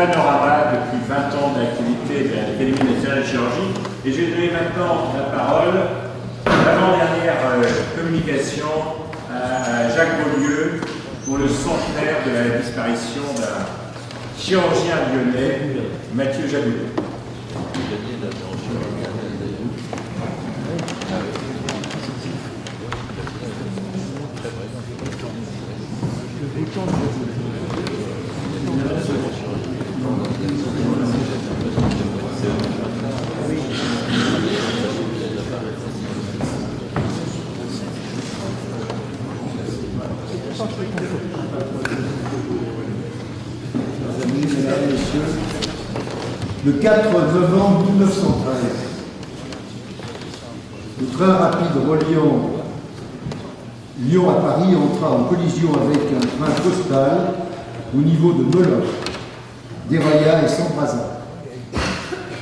panorama depuis 20 ans d'activité de l'Académie nationale de chirurgie. Et je vais donner maintenant la parole, l'avant-dernière communication à Jacques Beaulieu pour le centenaire de la disparition d'un chirurgien lyonnais, Mathieu Jaboulet. Mesdames, Messieurs, le 4 novembre 1913, le train rapide reliant Lyon à Paris entra en collision avec un train postal au niveau de Melun, dérailla et s'embrasa.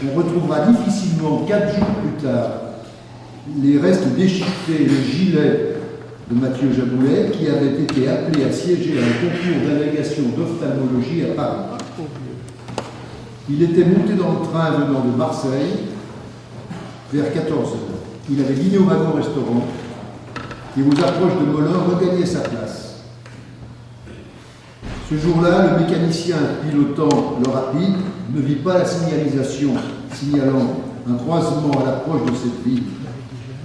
On retrouvera difficilement 4 jours plus tard les restes déchiquetés et le gilet de Mathieu Jaboulet, qui avait été appelé à siéger à un concours d'agrégation d'ophtalmologie à Paris. Il était monté dans le train venant de Marseille vers 14 h. Il avait dîné au wagon-restaurant et aux approches de Melun regagnait sa place. Ce jour-là, le mécanicien pilotant le rapide ne vit pas la signalisation signalant un croisement à l'approche de cette ville.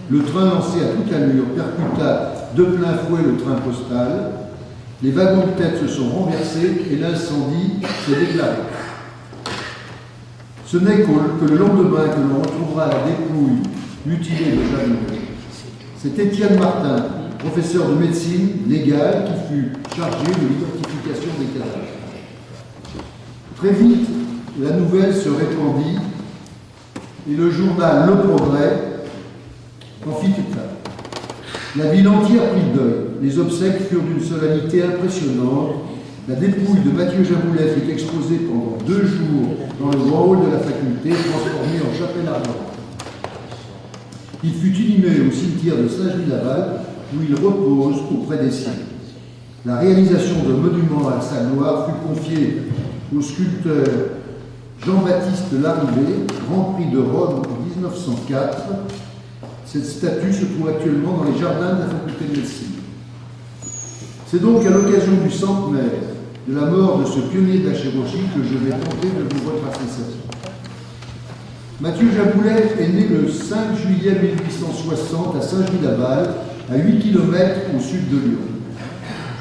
Le train lancé à toute allure percuta de plein fouet le train postal. Les wagons de tête se sont renversés et l'incendie s'est déclaré. Ce n'est que le lendemain que l'on retrouvera la dépouille mutilée de Jaboulet. C'est Étienne Martin, professeur de médecine légale, qui fut chargé de l'identification des cadavres. Très vite, la nouvelle se répandit et le journal Le Progrès en fit état. La ville entière prit le deuil. Les obsèques furent d'une solennité impressionnante. La dépouille de Mathieu Jaboulet fut exposée pendant 2 jours dans le grand hall de la faculté, transformé en chapelle ardente. Il fut inhumé au cimetière de Saint-Gilles-Laval, où il repose auprès des siens. La réalisation d'un monument à sa gloire fut confiée au sculpteur Jean-Baptiste Larrivé, Grand Prix de Rome en 1904. Cette statue se trouve actuellement dans les jardins de la faculté de médecine. C'est donc à l'occasion du centenaire de la mort de ce pionnier de la chirurgie que je vais tenter de vous retracer sa vie. Mathieu Jaboulet est né le 5 juillet 1860 à Saint-Gilles-Laval, à 8 km au sud de Lyon.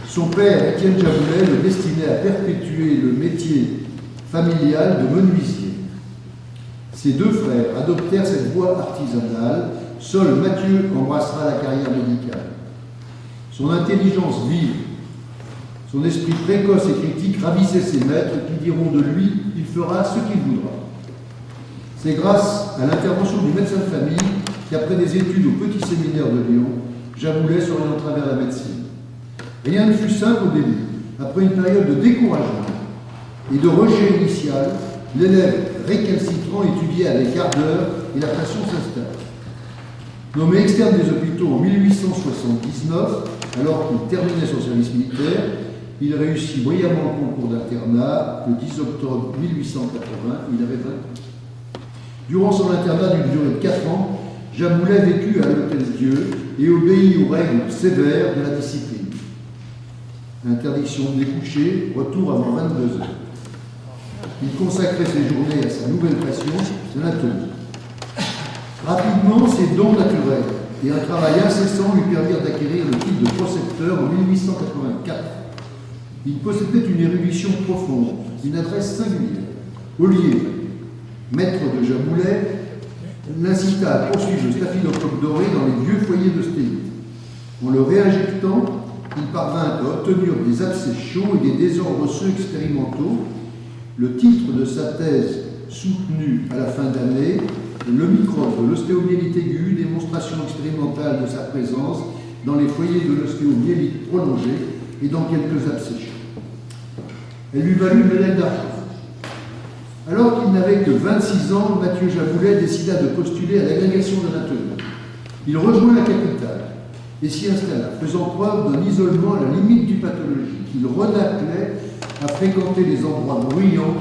Son père, Étienne Jaboulet, le destinait à perpétuer le métier familial de menuisier. Ses 2 frères adoptèrent cette voie artisanale. Seul Mathieu embrassera la carrière médicale. Son intelligence vive, son esprit précoce et critique ravissaient ses maîtres qui diront de lui « il fera ce qu'il voudra ». C'est grâce à l'intervention du médecin de famille qu'après des études au petit séminaire de Lyon, Jaboulet s'orientera vers la médecine. Rien ne fut simple au début. Après une période de découragement et de rejet initial, l'élève récalcitrant étudiait avec ardeur et la passion s'installe. Nommé externe des hôpitaux en 1879, alors qu'il terminait son service militaire, il réussit brillamment le concours d'internat. Le 10 octobre 1880, il avait 20 ans. Durant son internat d'une durée de 4 ans, Jaboulet vécut à l'Hôtel-Dieu et obéit aux règles sévères de la discipline. Interdiction de découcher, retour avant 22 heures. Il consacrait ses journées à sa nouvelle passion, l'anatomie. Rapidement, ses dons naturels et un travail incessant lui permirent d'acquérir le titre de précepteur en 1884. Il possédait une érudition profonde, une adresse singulière. Ollier, maître de Jaboulet, l'incita à poursuivre le staphylocoque doré dans les vieux foyers de sténite. En le réinjectant, il parvint à obtenir des abcès chauds et des désordres osseux expérimentaux. Le titre de sa thèse soutenue à la fin d'année, le microbe de l'ostéomyélite aiguë, démonstration expérimentale de sa présence dans les foyers de l'ostéomyélite prolongée et dans quelques abcès chauds. Elle lui valut une médaille d'argent. Alors qu'il n'avait que 26 ans, Mathieu Jaboulet décida de postuler à l'agrégation d'anatomie. Il rejoint la capitale et s'y installa, faisant preuve d'un isolement à la limite du pathologique. Il renâclait à fréquenter les endroits bruyants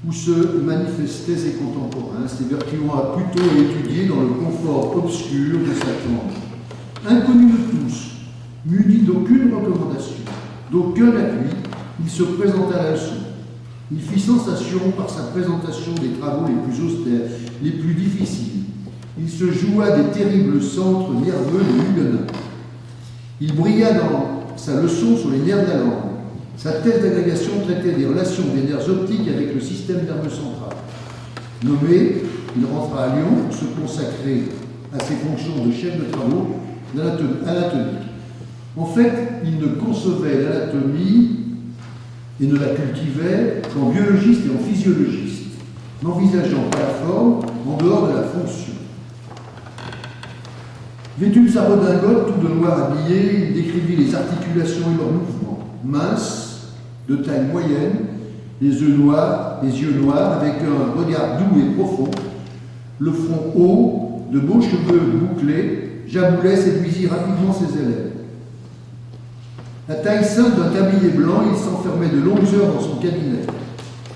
où se manifestaient ses contemporains, s'évertuant plutôt à étudier dans le confort obscur de sa chambre. Inconnu de tous, muni d'aucune recommandation, d'aucun appui, il se présenta à la leçon. Il fit sensation par sa présentation des travaux les plus austères, les plus difficiles. Il se joua des terribles centres nerveux de Huguenin. Il brilla dans sa leçon sur les nerfs de la langue. Sa thèse d'agrégation traitait des relations des nerfs optiques avec le système nerveux central. Nommé, il rentra à Lyon, se consacrer à ses fonctions de chef de travaux anatomiques. En fait, il ne concevait l'anatomie et ne la cultivait qu'en biologiste et en physiologiste, n'envisageant pas la forme en dehors de la fonction. Vêtu de sa redingote, tout de noir habillé, il décrivit les articulations et leurs mouvements. Mince, de taille moyenne, les yeux noirs, avec un regard doux et profond, le front haut, de beaux cheveux bouclés, Jaboulet séduisit rapidement ses élèves. La taille sainte d'un tablier blanc, il s'enfermait de longues heures dans son cabinet,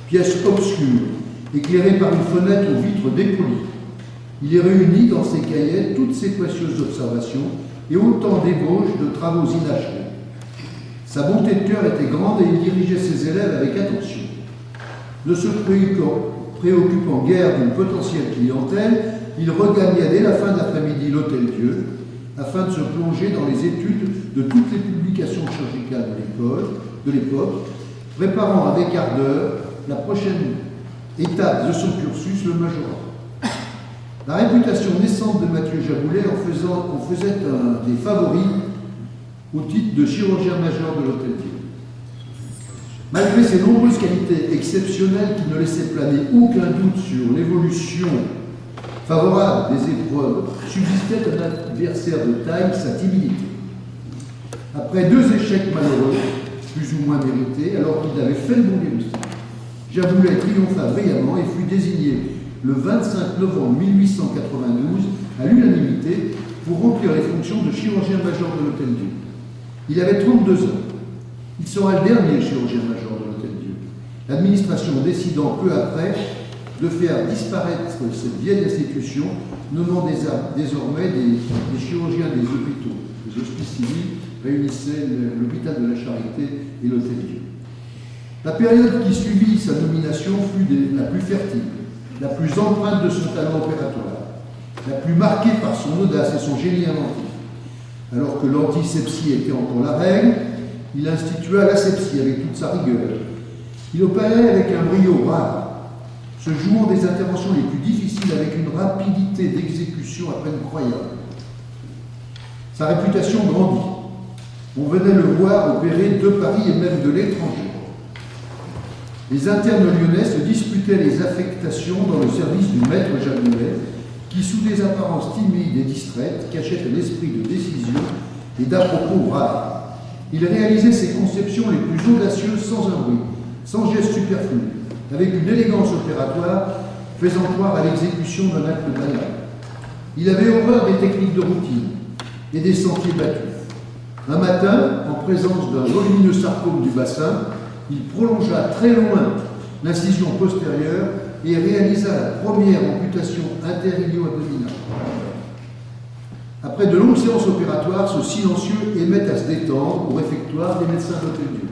pièce obscure, éclairée par une fenêtre aux vitres dépolies. Il y réunit dans ses cahiers toutes ses précieuses observations et autant d'ébauches de travaux inachevés. Sa bonté de cœur était grande et il dirigeait ses élèves avec attention. Ne se préoccupant guère d'une potentielle clientèle, il regagna dès la fin de l'après-midi l'Hôtel-Dieu afin de se plonger dans les études de toutes les publications chirurgicales de l'époque, préparant avec ardeur la prochaine étape de son cursus, le majorat. La réputation naissante de Mathieu Jaboulet en faisait un des favoris au titre de chirurgien major de l'Hôtel-Dieu. Malgré ses nombreuses qualités exceptionnelles qui ne laissaient planer aucun doute sur l'évolution favorable des épreuves, subsistait un adversaire de taille, sa timidité. Après 2 échecs malheureux, plus ou moins mérités, alors qu'il avait fait le bon diagnostic, Jaboulet triompha brillamment et fut désigné le 25 novembre 1892 à l'unanimité pour remplir les fonctions de chirurgien major de l'Hôtel-Dieu. Il avait 32 ans. Il sera le dernier chirurgien major de l'Hôtel-Dieu. L'administration décidant peu après de faire disparaître cette vieille institution, nommant désormais des chirurgiens des hôpitaux. Les hospices civils réunissaient l'hôpital de la Charité et l'Hôtel-Dieu. La période qui suivit sa nomination fut la plus fertile, la plus empreinte de son talent opératoire, la plus marquée par son audace et son génie inventif. Alors que l'antisepsie était encore la règle, il institua l'asepsie avec toute sa rigueur. Il opérait avec un brio rare, se jouant des interventions les plus difficiles avec une rapidité d'exécution à peine croyable. Sa réputation grandit. On venait le voir opérer de Paris et même de l'étranger. Les internes lyonnais se disputaient les affectations dans le service du maître Jaboulet, qui, sous des apparences timides et distraites, cachait un esprit de décision et d'à-propos rare. Il réalisait ses conceptions les plus audacieuses sans un bruit, sans geste superflu, avec une élégance opératoire faisant croire à l'exécution d'un acte banal. Il avait horreur des techniques de routine et des sentiers battus. Un matin, en présence d'un volumineux sarcome du bassin, il prolongea très loin l'incision postérieure et réalisa la première amputation interilio-abdominale. Après de longues séances opératoires, ce silencieux aimait à se détendre au réfectoire des médecins de l'Hôtel-Dieu.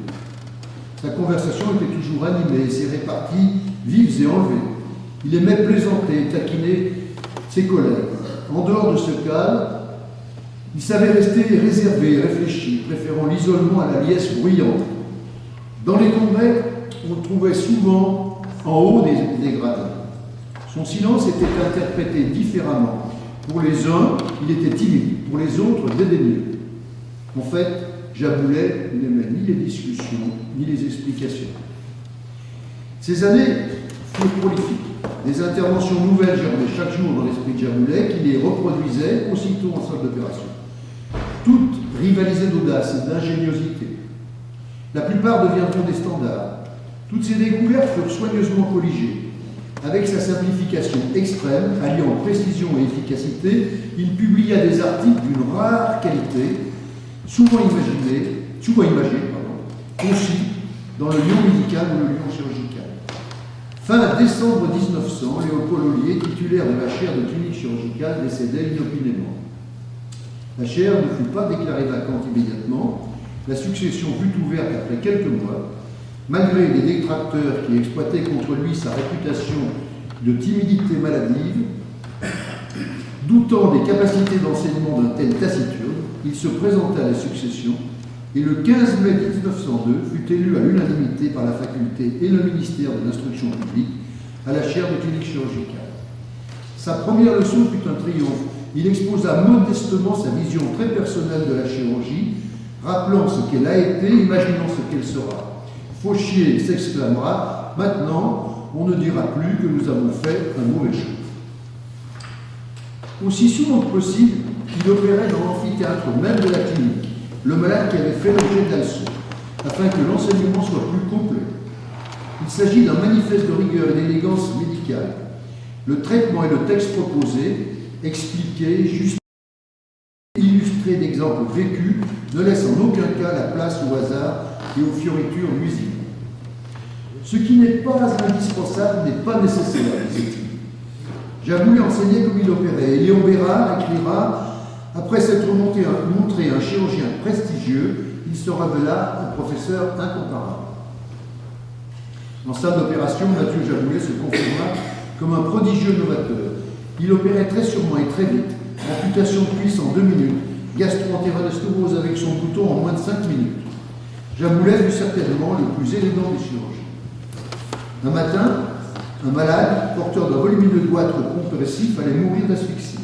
Sa conversation était toujours animée et ses réparties vives et enlevées. Il aimait plaisanter et taquiner ses collègues. En dehors de ce cadre, il savait rester réservé et réfléchi, préférant l'isolement à la liesse bruyante. Dans les congrès, on le trouvait souvent en haut des gradins. Son silence était interprété différemment. Pour les uns, il était timide, pour les autres, dédaigneux. En fait, Jaboulet n'aimait ni les discussions, ni les explications. Ces années furent prolifiques. Des interventions nouvelles germaient chaque jour dans l'esprit de Jaboulet, qui les reproduisait aussitôt en salle d'opération. Toutes rivalisaient d'audace et d'ingéniosité. La plupart deviendront des standards. Toutes ces découvertes furent soigneusement colligées. Avec sa simplification extrême, alliant précision et efficacité, il publia des articles d'une rare qualité, souvent imagés, concis dans le lion médical ou le lion chirurgical. Fin décembre 1900, Léopold Ollier, titulaire de la chaire de clinique chirurgicale, décédait inopinément. La chaire ne fut pas déclarée vacante immédiatement. La succession fut ouverte après quelques mois, malgré les détracteurs qui exploitaient contre lui sa réputation de timidité maladive. Doutant des capacités d'enseignement d'un tel taciturne, il se présenta à la succession et le 15 mai 1902 fut élu à l'unanimité par la faculté et le ministère de l'Instruction publique à la chaire de clinique chirurgicale. Sa première leçon fut un triomphe. Il exposa modestement sa vision très personnelle de la chirurgie, rappelant ce qu'elle a été, imaginant ce qu'elle sera. Fauchier s'exclamera: maintenant, on ne dira plus que nous avons fait un mauvais choix. Aussi souvent que possible, il opérait dans l'amphithéâtre même de la clinique, le malade qui avait fait l'objet d'Alsou, afin que l'enseignement soit plus complet. Il s'agit d'un manifeste de rigueur et d'élégance médicale. Le traitement et le texte proposé, expliqué, justifié, illustré d'exemples vécus, ne laissent en aucun cas la place au hasard et aux fioritures nuisibles. Ce qui n'est pas indispensable n'est pas nécessaire, disait-il. J'avoue enseigner comme il opérait, et Léon Bérard écrira: après s'être montré un chirurgien prestigieux, il se révéla un professeur incomparable. En salle d'opération, Mathieu Jaboulet se confirma comme un prodigieux novateur. Il opérait très sûrement et très vite, amputation de cuisse en 2 minutes, gastro-entérosclérose avec son bouton en moins de 5 minutes. Jaboulet fut certainement le plus élégant des chirurgiens. Un matin, un malade, porteur d'un volumineux goitre compressif, allait mourir d'asphyxie.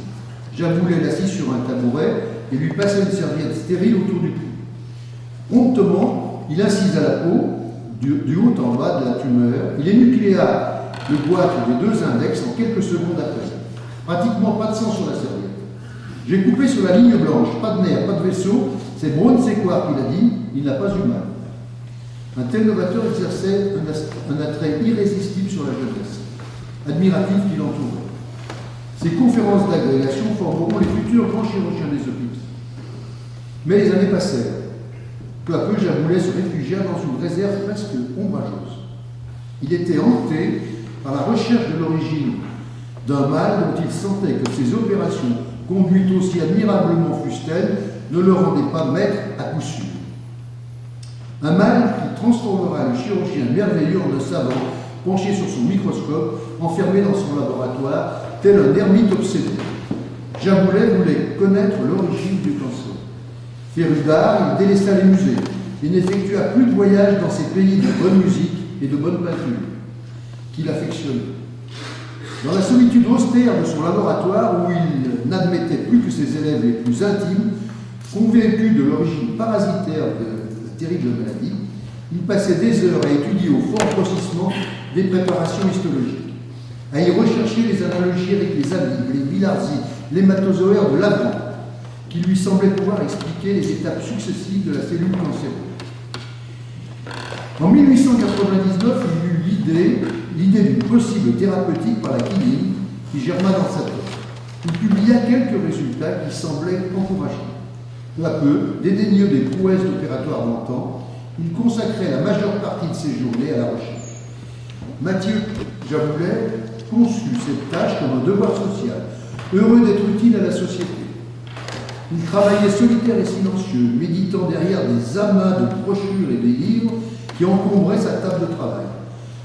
Jaboulet l'assit sur un tabouret et lui passa une serviette stérile autour du cou. Promptement, il incisa la peau, du haut en bas de la tumeur. Il énucléa le goitre des 2 index en quelques secondes après. Pratiquement pas de sang sur la serviette. J'ai coupé sur la ligne blanche, pas de nerf, pas de vaisseau, c'est Braun Séquard qui l'a dit, il n'a pas eu mal. Un tel novateur exerçait un attrait irrésistible sur la jeunesse, admiratif qui l'entourait. Ces conférences d'agrégation formeront les futurs grands chirurgiens des hôpitaux. Mais les années passèrent. Peu à peu, Jaboulet se réfugia dans une réserve presque ombrageuse. Il était hanté par la recherche de l'origine d'un mal dont il sentait que ses opérations, conduites aussi admirablement fussent-elles, ne le rendaient pas maître à coup sûr. Un mal qui transformera le chirurgien merveilleux en un savant, penché sur son microscope, enfermé dans son laboratoire, tel un ermite obsédé. Jaboulet voulait connaître l'origine du cancer. Féru d'art, il délaissa les musées et n'effectua plus de voyages dans ces pays de bonne musique et de bonne peinture, qu'il affectionnait. Dans la solitude austère de son laboratoire, où il n'admettait plus que ses élèves les plus intimes, convaincus de l'origine parasitaire de la terrible maladie, il passait des heures à étudier au fort grossissement des préparations histologiques, à y rechercher les analogies avec les amibes, les bilharzies, l'hématozoaire de l'avant, qui lui semblait pouvoir expliquer les étapes successives de la cellule cancéreuse. En 1899, il eut l'idée d'une possible thérapeutique par la quinine qui germa dans sa tête. Il publia quelques résultats qui semblaient encourageants. Peu à peu, dédaigneux des prouesses opératoires d'antan, il consacrait la majeure partie de ses journées à la recherche. Mathieu Jaboulet conçut cette tâche comme un devoir social, heureux d'être utile à la société. Il travaillait solitaire et silencieux, méditant derrière des amas de brochures et des livres qui encombraient sa table de travail,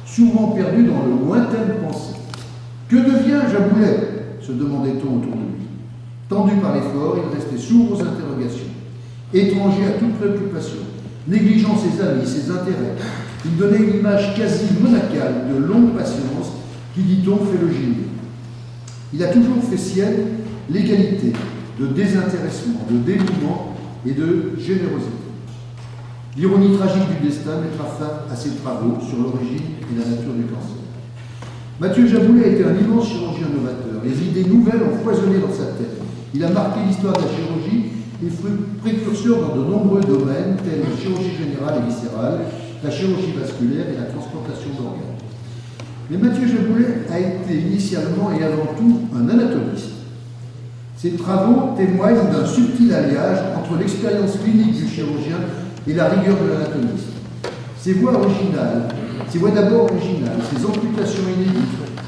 souvent perdu dans de lointaines pensées. Que devient Jaboulet ? Se demandait-on autour de lui. Tendu par l'effort, il restait sourd aux interrogations, étranger à toute préoccupation, négligeant ses amis, ses intérêts. Il donnait une image quasi monacale de longue patience qui, dit-on, fait le génie. Il a toujours fait sienne l'égalité de désintéressement, de dévouement et de générosité. L'ironie tragique du destin mettra fin à ses travaux sur l'origine et la nature du cancer. Mathieu Jaboulet était un immense chirurgien novateur. Les idées nouvelles ont foisonné dans sa tête. Il a marqué l'histoire de la chirurgie et fut précurseur dans de nombreux domaines tels la chirurgie générale et viscérale, la chirurgie vasculaire et la transplantation d'organes. Mais Mathieu Jaboulet a été initialement et avant tout un anatomiste. Ses travaux témoignent d'un subtil alliage entre l'expérience clinique du chirurgien et la rigueur de l'anatomiste. Ses voies d'abord originales, ses amputations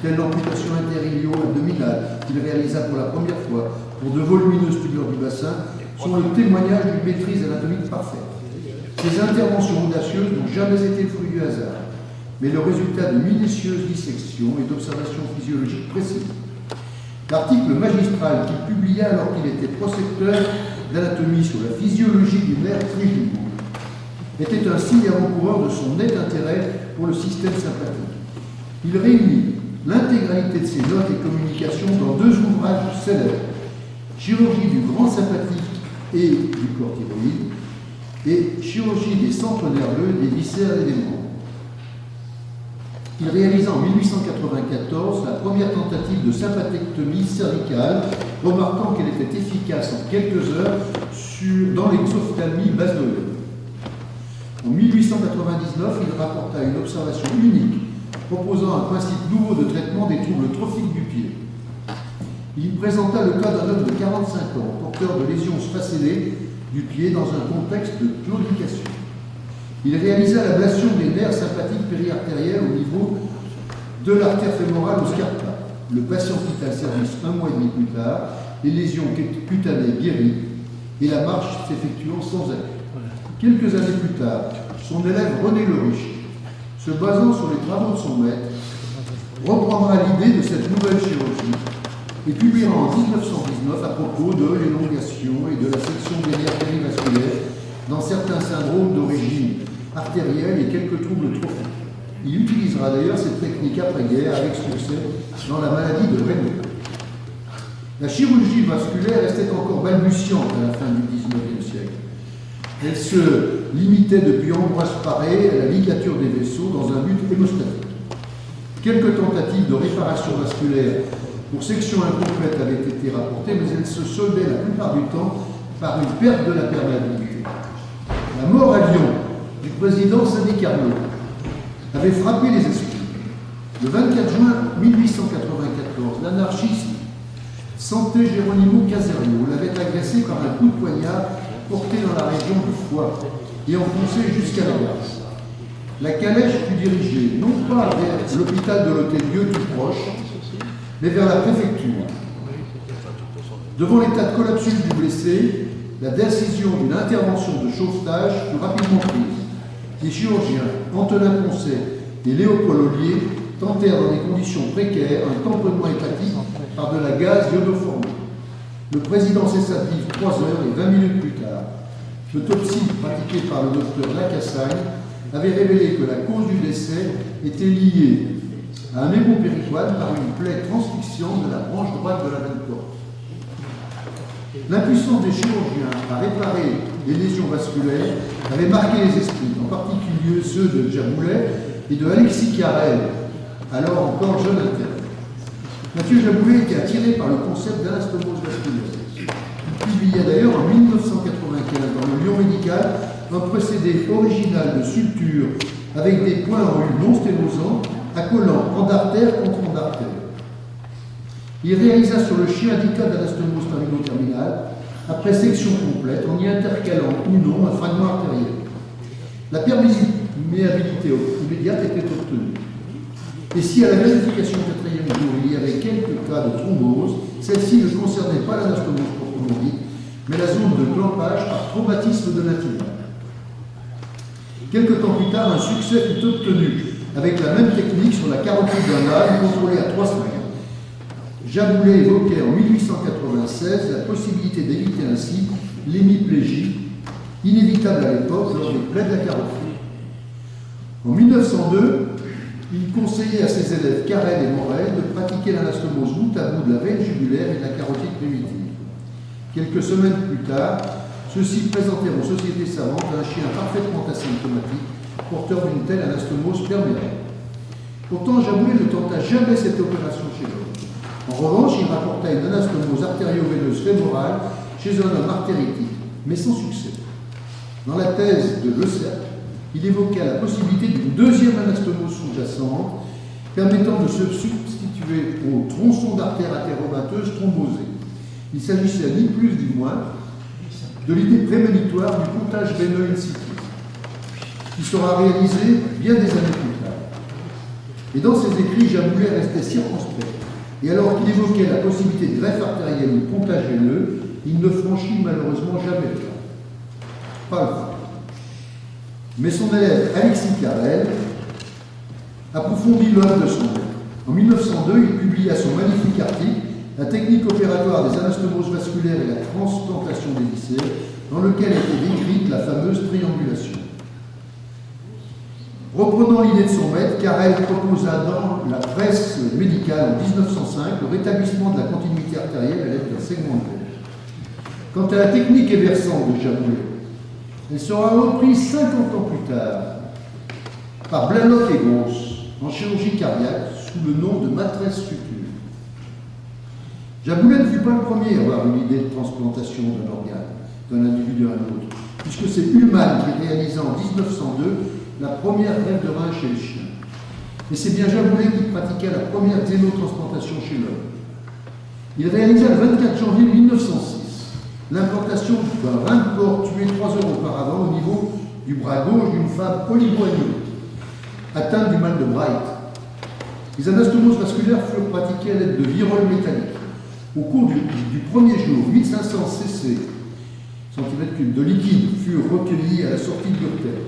telle l'amputation interilio-abdominale qu'il réalisa pour la première fois pour de volumineuses tumeurs du bassin, sont le témoignage d'une maîtrise anatomique parfaite. Ces interventions audacieuses n'ont jamais été le fruit du hasard, mais le résultat de minutieuses dissections et d'observations physiologiques précises. L'article magistral qu'il publia alors qu'il était prosecteur d'anatomie sur la physiologie du nerf trijumeau était un signe avant-coureur de son net intérêt pour le système sympathique. Il réunit l'intégralité de ses notes et communications dans deux ouvrages célèbres, Chirurgie du grand sympathique et du corps thyroïde, et Chirurgie des centres nerveux, des viscères et des membres. Il réalisa en 1894 la première tentative de sympathectomie cervicale, remarquant qu'elle était efficace en quelques heures dans l'exophthalmie basoïde. En 1899, il rapporta une observation unique, proposant un principe nouveau de traitement des troubles trophiques du pied. Il présenta le cas d'un homme de 45 ans, porteur de lésions spacellées du pied dans un contexte de claudication. Il réalisa l'ablation des nerfs sympathiques périartériels au niveau de l'artère fémorale au scarpa. Le patient quitta le service un mois et demi plus tard, les lésions cutanées guéries et la marche s'effectuant sans arrêt. Quelques années plus tard, son élève René Le Riche, se basant sur les travaux de son maître, reprendra l'idée de cette nouvelle chirurgie et publiera en 1919 à propos de l'élongation et de la section des nerfs périvasculaires dans certains syndromes d'origine artérielle et quelques troubles trophiques. Il utilisera d'ailleurs cette technique après-guerre avec succès dans la maladie de Raynaud. La chirurgie vasculaire restait encore balbutiante à la fin du XIXe siècle. Elle se limitait depuis Ambroise Paré à la ligature des vaisseaux dans un but hémostatique. Quelques tentatives de réparation vasculaire pour section incomplète avaient été rapportées, mais elles se soldaient la plupart du temps par une perte de la perméabilité. La mort à Lyon du président Sadi Carnot avait frappé les esprits. Le 24 juin 1894, l'anarchiste Santé Geronimo Caserio l'avait agressé par un coup de poignard porté dans la région du foie et enfoncé jusqu'à la garce. La calèche fut dirigée non pas vers l'hôpital de l'Hôtel-Dieu tout proche, mais vers la préfecture. Devant l'état de collapsule du blessé, la décision d'une intervention de sauvetage fut rapidement prise. Les chirurgiens Antonin Poncet et Léopold Ollier tentèrent dans des conditions précaires un tamponnement hépatique par de la gaz iodoformée. Le président cessa de vivre 3 heures et 20 minutes plus tard. L'autopsie pratiquée par le docteur Lacassagne avait révélé que la cause du décès était liée à un hémopéritoine par une plaie transfixiante de la branche droite de la veine porte. L'impuissance des chirurgiens à réparer les lésions vasculaires avait marqué les esprits, en particulier ceux de Jaboulet et de Alexis Carrel, alors encore jeune interne. Mathieu Jaboulet était attiré par le concept d'anastomose vasculaire. Il publia d'ailleurs en 1995 dans le Lyon médical un procédé original de suture avec des points en U non sténosants accolant endartère contre endartère. Il réalisa sur le chien un dictat d'anastomose terminale après section complète en y intercalant ou non un fragment artériel. La perméabilité immédiate était obtenue. Et si à la vérification du 4e jour il y avait quelques cas de thrombose, celle-ci ne concernait pas l'anastomose proprement dite, mais la zone de clampage par traumatisme de l'intima. Quelque temps plus tard, un succès fut obtenu avec la même technique sur la carotide d'un âne contrôlée à 3 semaines. Jaboulet évoquait en 1896 la possibilité d'éviter ainsi l'hémiplégie, inévitable à l'époque lors des plaies de la carotide. En 1902, il conseillait à ses élèves Carrel et Morel de pratiquer l'anastomose bout à bout de la veine jugulaire et de la carotide primitive. Quelques semaines plus tard, ceux-ci présentèrent aux sociétés savantes un chien parfaitement asymptomatique, porteur d'une telle anastomose perméable. Pourtant, Jaboulet ne tenta jamais cette opération chez l'homme. En revanche, il rapporta une anastomose artério-veineuse fémorale chez un homme artéritique, mais sans succès. Dans la thèse de Le Cercle, il évoqua la possibilité d'une deuxième anastomose sous-jacente permettant de se substituer au tronçon d'artère athéromateuse thrombosée. Il s'agissait ni plus ni moins de l'idée prémonitoire du pontage veineux in situ, qui sera réalisé bien des années plus tard. Et dans ses écrits, Jaboulet restait circonspect. Et alors qu'il évoquait la possibilité de greffe artérielle ou de pontage veineux, il ne franchit malheureusement jamais le pas. Pas le cas. Mais son élève Alexis Carrel approfondit l'œuvre de son maître. En 1902, il publia son magnifique article « La technique opératoire des anastomoses vasculaires et la transplantation des viscères », dans lequel était décrite la fameuse triangulation. Reprenant l'idée de son maître, Carrel proposa dans la presse médicale en 1905 le rétablissement de la continuité artérielle à l'aide d'un segment de veine. Quant à la technique éversante de Jaboulet, elle sera reprise 50 ans plus tard par Blalock et Gross en chirurgie cardiaque sous le nom de matresse suture. Jaboulet ne fut pas le premier à avoir une idée de transplantation d'un organe, d'un individu à un autre, puisque c'est Ullmann qui réalisa en 1902 la première greffe de rein chez le chien. Et c'est bien Jaboulet qui pratiqua la première xénotransplantation chez l'homme. Il réalisa le 24 janvier 1906 l'implantation d'un rein de porc tué 3 heures auparavant au niveau du bras gauche d'une femme polygoanique, atteinte du mal de Bright. Les anastomoses vasculaires furent pratiquées à l'aide de viroles métalliques. Au cours du premier jour, 1500 cm3 de liquide furent recueillis à la sortie de l'urtère.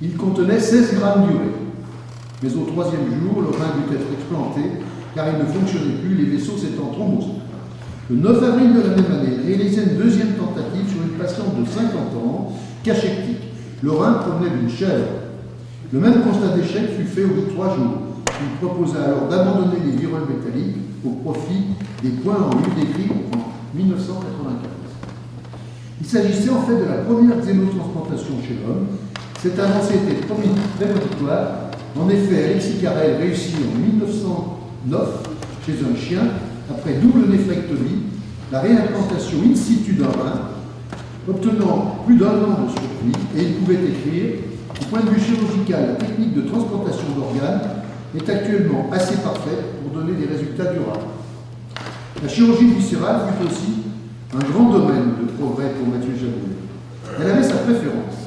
Il contenait 16 grammes d'urée. Mais au 3e jour, le rein dut être explanté car il ne fonctionnait plus, les vaisseaux s'étant thrombosés. Le 9 avril de la même année, il réalisait une deuxième tentative sur une patiente de 50 ans, cachectique. Le rein provenait d'une chèvre. Le même constat d'échec fut fait au bout de 3 jours. Il proposa alors d'abandonner les viroles métalliques au profit des points en U décrits en 1995. Il s'agissait en fait de la première xénotransplantation chez l'homme. Cette avancée était prémonitoire. En effet, Alexis Carrel réussit en 1909 chez un chien, après double néphrectomie, la réimplantation in situ d'un rein, obtenant plus d'1 an de survie, et il pouvait écrire: du point de vue chirurgical, la technique de transplantation d'organes est actuellement assez parfaite pour donner des résultats durables. La chirurgie viscérale fut aussi un grand domaine de progrès pour Mathieu Jaboulet. Elle avait sa préférence.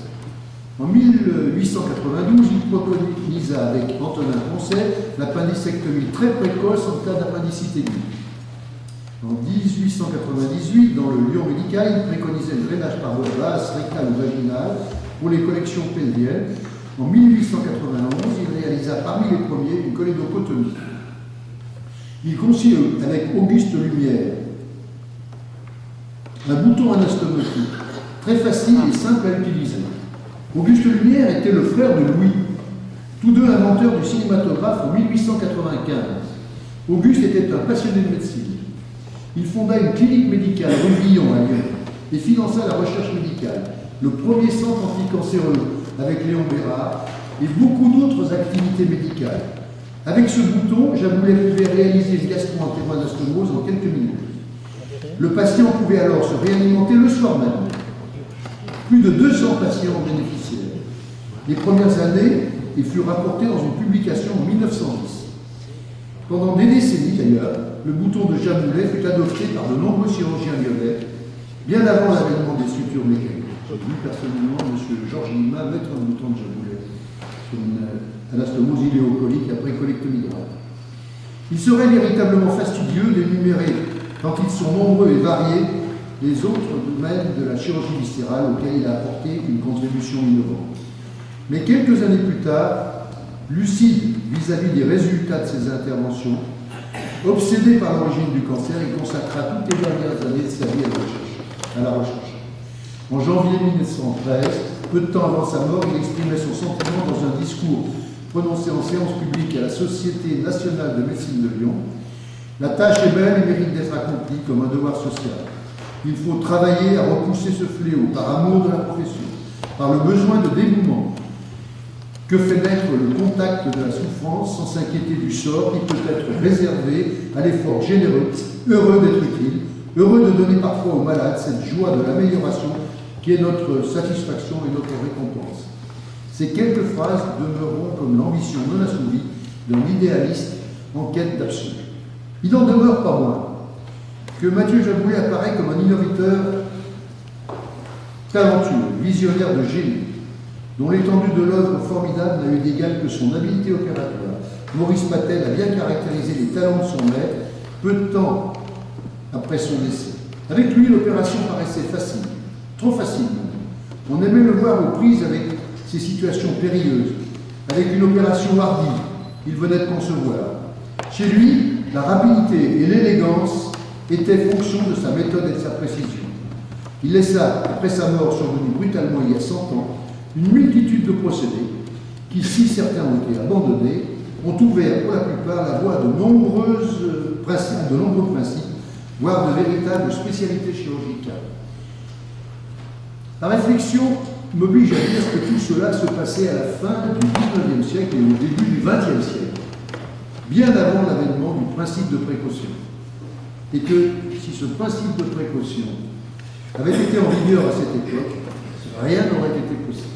En 1892, il préconisa avec Antonin Poncet l'appendicectomie très précoce en cas d'appendicite aiguë. En 1898, dans le Lion médical, il préconisait le drainage par voie basse, rectale ou vaginale pour les collections pelviennes. En 1891, il réalisa parmi les premiers une colédocotomie. Il conçut avec Auguste Lumière un bouton anastomotique très facile et simple à utiliser. Auguste Lumière était le frère de Louis, tous deux inventeurs du cinématographe en 1895. Auguste était un passionné de médecine. Il fonda une clinique médicale rue Villon à Lyon et finança la recherche médicale, le premier centre anticancéreux avec Léon Bérard et beaucoup d'autres activités médicales. Avec ce bouton, Jaboulet pouvait réaliser une gastro-entérioanastomose en quelques minutes. Le patient pouvait alors se réalimenter le soir même. Plus de 200 patients en bénéficiaient. Les premières années, il fut rapporté dans une publication en 1910. Pendant des décennies d'ailleurs, le bouton de Jaboulet fut adopté par de nombreux chirurgiens lyonnais, bien avant l'avènement des sutures mécaniques. J'ai vu personnellement M. Georges Lima mettre un bouton de Jaboulet sur une anastomose iléocolique après colectomie grave. Il serait véritablement fastidieux d'énumérer, tant ils sont nombreux et variés, les autres domaines de la chirurgie viscérale auxquels il a apporté une contribution innovante. Mais quelques années plus tard, lucide vis-à-vis des résultats de ses interventions, obsédé par l'origine du cancer, il consacra toutes les dernières années de sa vie à la recherche. En janvier 1913, peu de temps avant sa mort, il exprimait son sentiment dans un discours prononcé en séance publique à la Société nationale de médecine de Lyon. La tâche est belle et mérite d'être accomplie comme un devoir social. Il faut travailler à repousser ce fléau par amour de la profession, par le besoin de dévouement que fait naître le contact de la souffrance sans s'inquiéter du sort qui peut être réservé à l'effort généreux, heureux d'être utile, heureux de donner parfois aux malades cette joie de l'amélioration qui est notre satisfaction et notre récompense. Ces quelques phrases demeureront comme l'ambition non assouvie d'un idéaliste en quête d'absolu. Il n'en demeure pas moins que Mathieu Jaboulet apparaît comme un innovateur talentueux, visionnaire de génie, dont l'étendue de l'œuvre formidable n'a eu d'égal que son habileté opératoire, Maurice Patel a bien caractérisé les talents de son maître peu de temps après son décès. Avec lui, l'opération paraissait facile, trop facile même. On aimait le voir aux prises avec ces situations périlleuses, avec une opération hardie qu'il venait de concevoir. Chez lui, la rapidité et l'élégance étaient fonction de sa méthode et de sa précision. Il laissa, après sa mort survenue brutalement il y a 100 ans, une multitude de procédés qui, si certains ont été abandonnés, ont ouvert pour la plupart la voie à de nombreux principes, voire de véritables spécialités chirurgicales. La réflexion m'oblige à dire que tout cela se passait à la fin du XIXe siècle et au début du XXe siècle, bien avant l'avènement du principe de précaution. Et que si ce principe de précaution avait été en vigueur à cette époque, rien n'aurait été possible.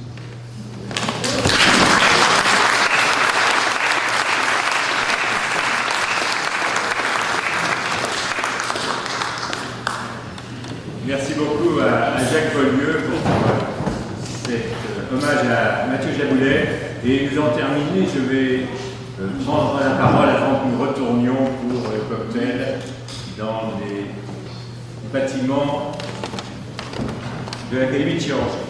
Merci beaucoup à Jacques Beaulieu pour cet hommage à Mathieu Jaboulet. Et nous en terminer, je vais prendre la parole avant que nous retournions pour le cocktail dans les bâtiments de l'Académie de chirurgie.